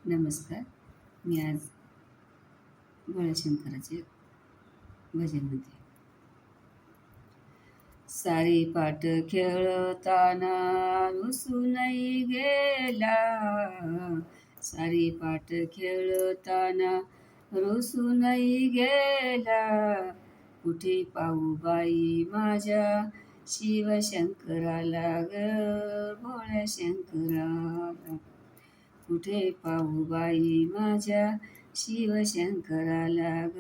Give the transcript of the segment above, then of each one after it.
नमस्कार. मी आज भोळ्याशंकराचे भजन म्हणते. सारी पाट खेळताना रुसूनही गेला, सारी पाट खेळताना रुसूनही गेला. कुठे पाहू बाई माझ्या शिवशंकराला ग, भोळ्या शंकराला. कुठे पाहू बाई माझ्या शिवशंकराला ग,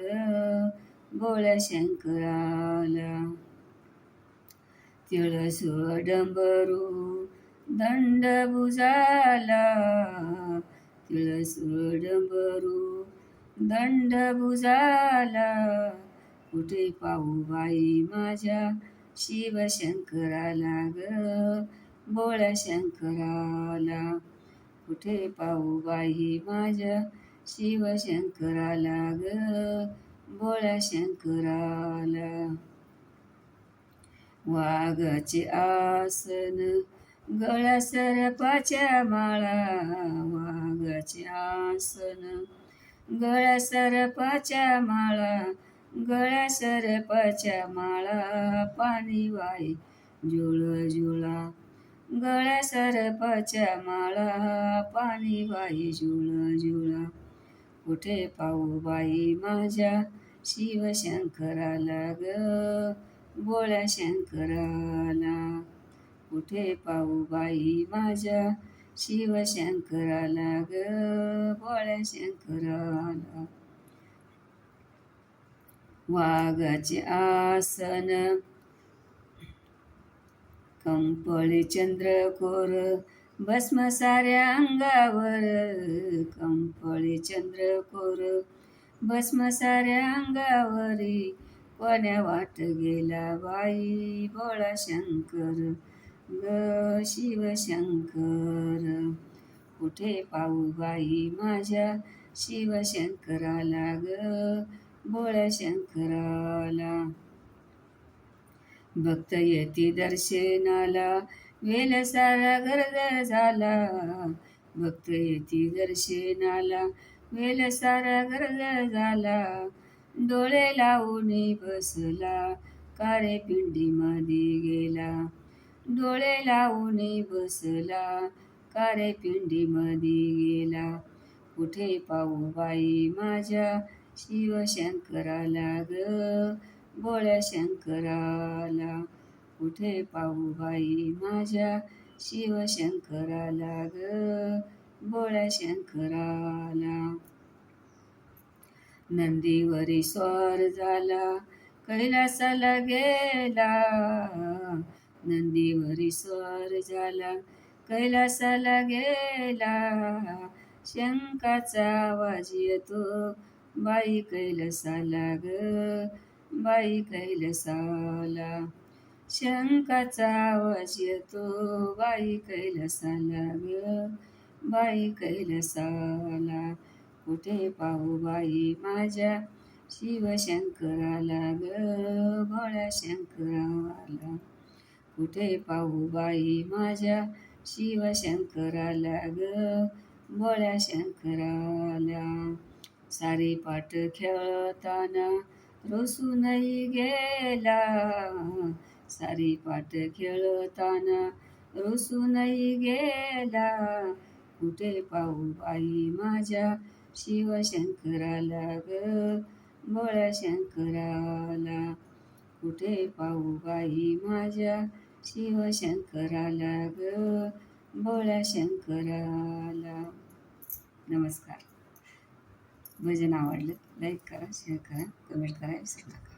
भोळ्या शंकराला. तिळसुळ डंबरू दंड भुजाला, तिळसुळ डंबरू दंड भुजाला. कुठे पाहू बाई माझ्या शिवशंकराला ग, भोळ्या शंकराला. कुठे पाहू बाई माझ्या शिवशंकराला ग, भोळ्या शंकराला. वाघाचे आसन गळ्या सरपाच्या माळा, वाघाचे आसन गळ्या सरपाच्या माळा, गळ्या सरपाच्या माळा. पाणी वाई जुळ जुळा, गळ्या सरपाच्या माळा. पाणी वाई जुळ जुळा. कुठे पाहू बाई माझ्या शिवशंकराला ग, भोळ्या शंकराला. कुठे पाहू बाई माझ्या शिवशंकराला ग, भोळ्या शंकराला. वाघाचे आसन कंपळी चंद्रकोर भस्म साऱ्या अंगावर, कंपळी चंद्रकोर भस्म साऱ्या अंगावरी. कोण्या वाट गेला बाई भोळा शंकर ग, शिवशंकर. कुठे पाहू बाई माझ्या शिवशंकराला ग, भोळ्या शंकराला. भक्त येती दर्शनाला वेल सारा गर्द झाला, भक्त येती दर्शनाला वेल सारा गर्द झाला. डोळे लावून बसला कारे पिंडीमध्ये गेला, डोळे लावून बसला कारे पिंडीमध्ये गेला. कुठे पाहू बाई माझ्या शिवशंकराला ग, भोळ्या शंकराला. कुठे पाहू बाई माझ्या शिवशंकराला ग, भोळ्या शंकराला. नंदीवरी स्वार झाला कैलासाला गेला, नंदीवरी स्वार झाला कैलासाला गेला. शंखाचा आवाज येतो बाई कैलासाला ग, बाई कैलासाला. शंखाचा आवाज येतो बाई कैलासाला ग, बाई कैलासाला. कुठे पाहू बाई माझ्या शिवशंकराला ग, भोळ्या शंकराला. कुठे पाहू बाई माझ्या शिवशंकराला ग, भोळ्या शंकराला. सारी पाट खेळताना रुसूनही गेला, सारी पाट खेळताना रुसूनही गेला. कुठे पाहू बाई माझ्या शिवशंकराला ग, भोळ्या शंकराला. कुठे पाहू बाई माझ्या शिवशंकराला ग, भोळ्या शंकराला. नमस्कार. भजन आवडलं लाईक करा, शेअर करा, कमेंट करा, विसरू नका.